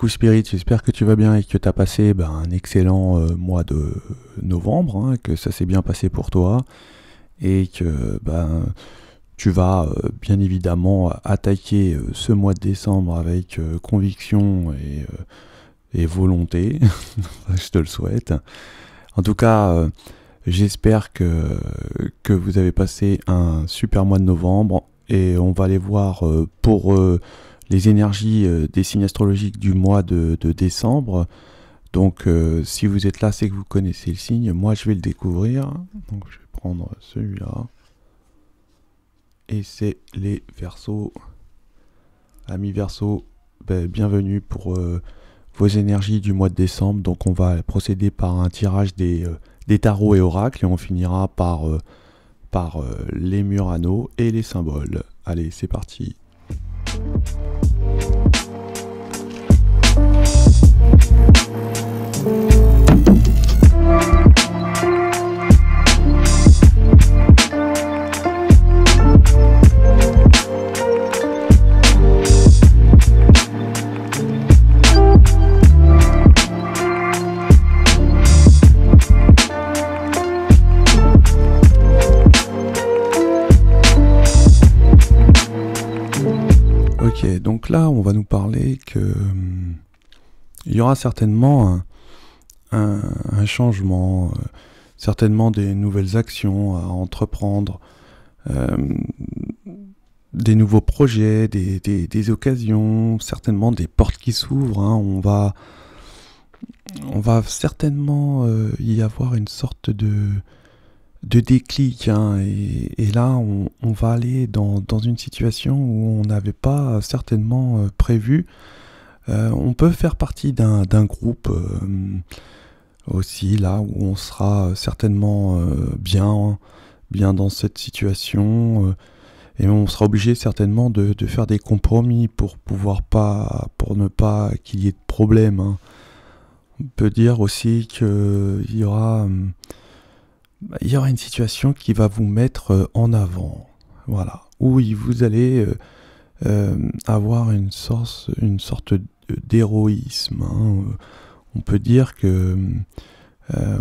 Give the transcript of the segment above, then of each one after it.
Coucou Spirit, j'espère que tu vas bien et que tu as passé un excellent mois de novembre, hein, que ça s'est bien passé pour toi et que tu vas bien évidemment attaquer ce mois de décembre avec conviction et volonté. Je te le souhaite. En tout cas, j'espère que vous avez passé un super mois de novembre et on va aller voir pour les énergies des signes astrologiques du mois de décembre. Donc si vous êtes là, c'est que vous connaissez le signe. Moi, je vais le découvrir. Donc je vais prendre celui-là. Et c'est les Verseaux. Amis Verseaux, bienvenue pour vos énergies du mois de décembre. Donc on va procéder par un tirage des tarots et oracles et on finira par les Murano et les symboles. Allez, c'est parti. Ok, donc là, on va nous parler que il y aura certainement un changement, certainement des nouvelles actions à entreprendre, des nouveaux projets, des occasions, certainement des portes qui s'ouvrent. Hein. On va certainement y avoir une sorte de déclic, hein, et là on va aller dans une situation où on n'avait pas certainement prévu. On peut faire partie d'un groupe aussi là où on sera certainement bien dans cette situation, et on sera obligé certainement de faire des compromis pour ne pas qu'il y ait de problème, hein. On peut dire aussi qu'il y aura une situation qui va vous mettre en avant, voilà, où vous allez avoir une sorte d'héroïsme, hein. On peut dire que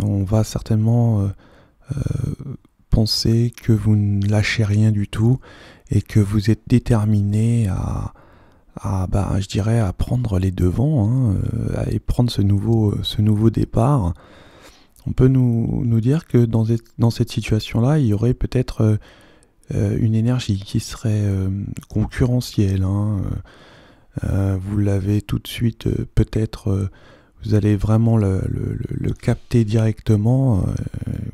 on va certainement penser que vous ne lâchez rien du tout et que vous êtes déterminé je dirais à prendre les devants, hein, et prendre ce nouveau départ. On peut nous dire que dans cette situation-là, il y aurait peut-être une énergie qui serait concurrentielle, hein. Vous l'avez tout de suite, peut-être, vous allez vraiment le capter directement.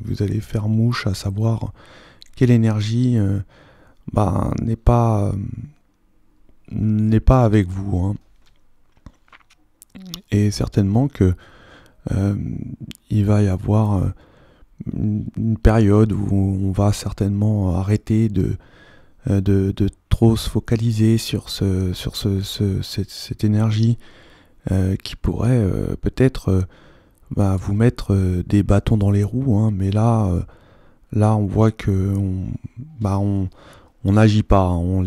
Vous allez faire mouche à savoir quelle énergie n'est pas avec vous, hein. Et certainement que il va y avoir une période où on va certainement arrêter de trop se focaliser sur cette énergie qui pourrait peut-être vous mettre des bâtons dans les roues, hein. Mais là on voit que on n'agit pas, hein.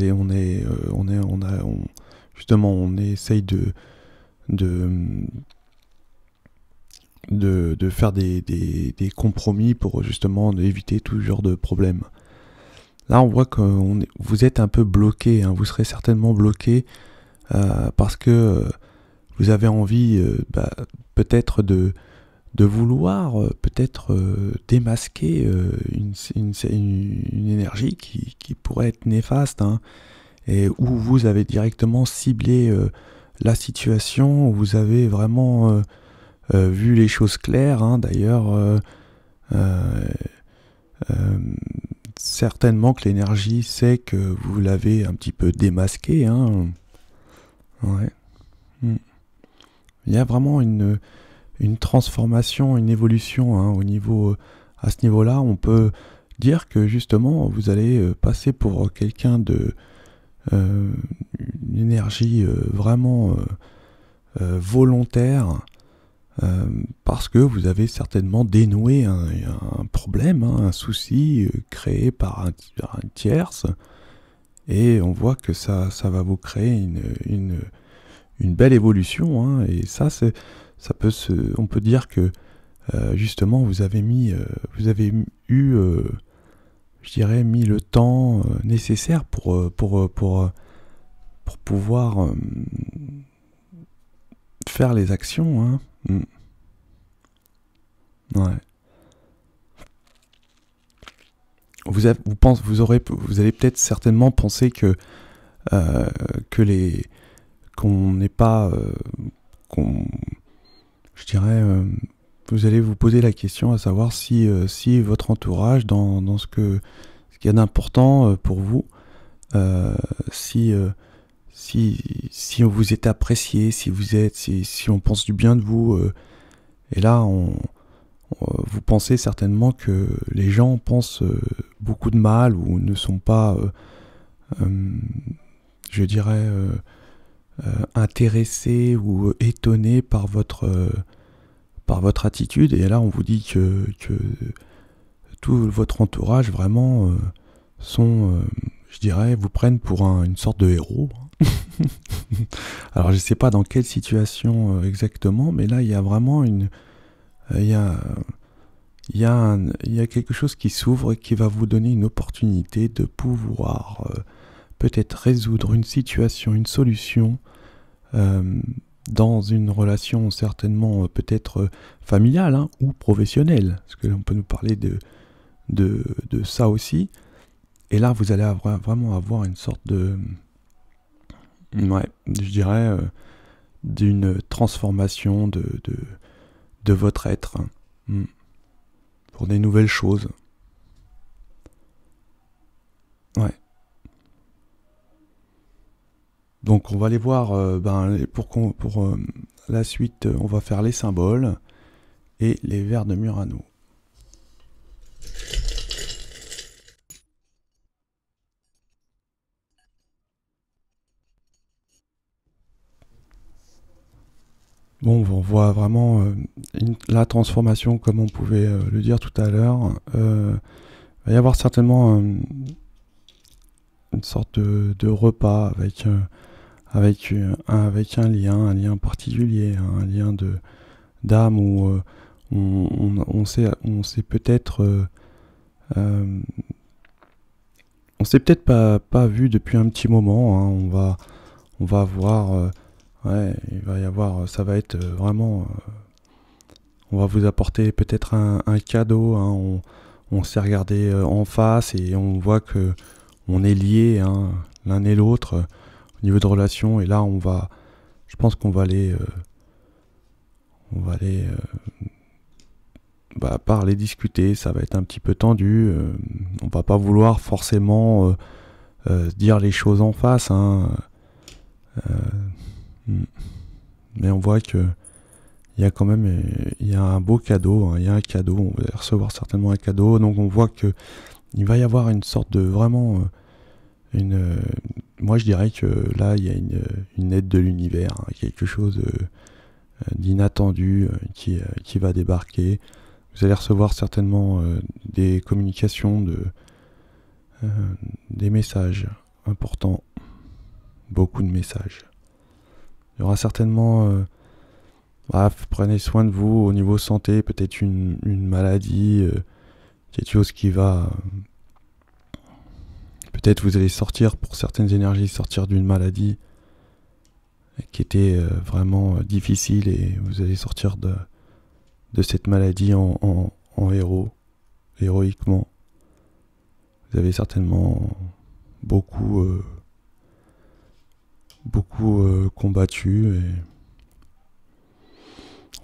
Justement on essaye de faire des compromis pour justement éviter tout genre de problèmes. Là, on voit que vous êtes un peu bloqué, hein. Vous serez certainement bloqué parce que vous avez envie peut-être de vouloir peut-être démasquer une énergie qui pourrait être néfaste, hein, et où vous avez directement ciblé la situation, où vous avez vraiment vu les choses claires, hein. D'ailleurs, certainement que l'énergie sait que vous l'avez un petit peu démasqué, hein. Ouais. Il y a vraiment une transformation, une évolution, hein, à ce niveau-là. On peut dire que justement vous allez passer pour quelqu'un une énergie vraiment volontaire, parce que vous avez certainement dénoué un problème, hein, un souci créé par un tierce, et on voit que ça va vous créer une belle évolution, hein, et ça on peut dire que justement vous avez eu, je dirais, mis le temps nécessaire pour pouvoir faire les actions, hein. Ouais. Vous allez peut-être certainement penser euh, que qu'on n'est pas, je dirais, vous allez vous poser la question à savoir si votre entourage, dans ce qu'il y a d'important pour vous, euh, si, euh, si vous êtes apprécié, si on pense du bien de vous, et là, vous pensez certainement que les gens pensent beaucoup de mal ou ne sont pas, je dirais, intéressés ou étonnés par votre attitude. Et là, on vous dit que tout votre entourage vraiment je dirais, vous prennent pour une sorte de héros. Alors, je ne sais pas dans quelle situation exactement, mais là, il y a vraiment il y a, il y a quelque chose qui s'ouvre et qui va vous donner une opportunité de pouvoir peut-être résoudre une situation, une solution dans une relation certainement peut-être familiale, hein, ou professionnelle, parce que on peut nous parler de ça aussi. Et là, vous allez vraiment avoir une sorte ouais, je dirais, d'une transformation de votre être, hein, pour des nouvelles choses. Ouais. Donc on va aller voir, pour la suite, on va faire les symboles et les vers de Murano. Bon, on voit vraiment la transformation, comme on pouvait le dire tout à l'heure. Il va y avoir certainement une sorte de repas avec un lien particulier, hein, un lien d'âme où on s'est peut-être on s'est peut-être pas vu depuis un petit moment, hein. On va voir, ouais, il va y avoir, ça va être vraiment, on va vous apporter peut-être un cadeau, hein. On s'est regardé en face et on voit que on est liés, hein, l'un et l'autre, au niveau de relation. Et là, je pense qu'on va aller, parler, discuter. Ça va être un petit peu tendu. On va pas vouloir forcément dire les choses en face, hein. Mais on voit que il y a quand même, il y a un beau cadeau, hein. Il y a un cadeau. On va recevoir certainement un cadeau. Donc on voit que il va y avoir une sorte de vraiment moi je dirais que là il y a une aide de l'univers, hein, quelque chose d'inattendu qui va débarquer. Vous allez recevoir certainement des communications, des messages importants, beaucoup de messages. Il y aura certainement, prenez soin de vous au niveau santé, peut-être une maladie, quelque chose qui va... Peut-être vous allez sortir, pour certaines énergies, sortir d'une maladie qui était vraiment difficile, et vous allez sortir de cette maladie en héros, héroïquement. Vous avez certainement beaucoup combattu, et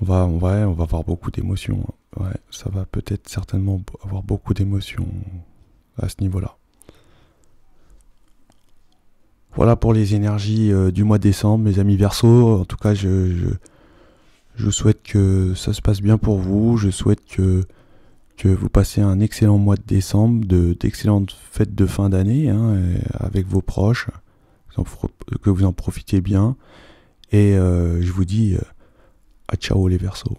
on va avoir beaucoup d'émotions. Ouais, ça va peut-être certainement avoir beaucoup d'émotions à ce niveau-là. Voilà pour les énergies du mois de décembre, mes amis Verseaux. En tout cas, je souhaite que ça se passe bien pour vous. Je souhaite que vous passez un excellent mois de décembre, d'excellentes fêtes de fin d'année, hein, avec vos proches, que vous en profitez bien. Et je vous dis à ciao les Verseaux.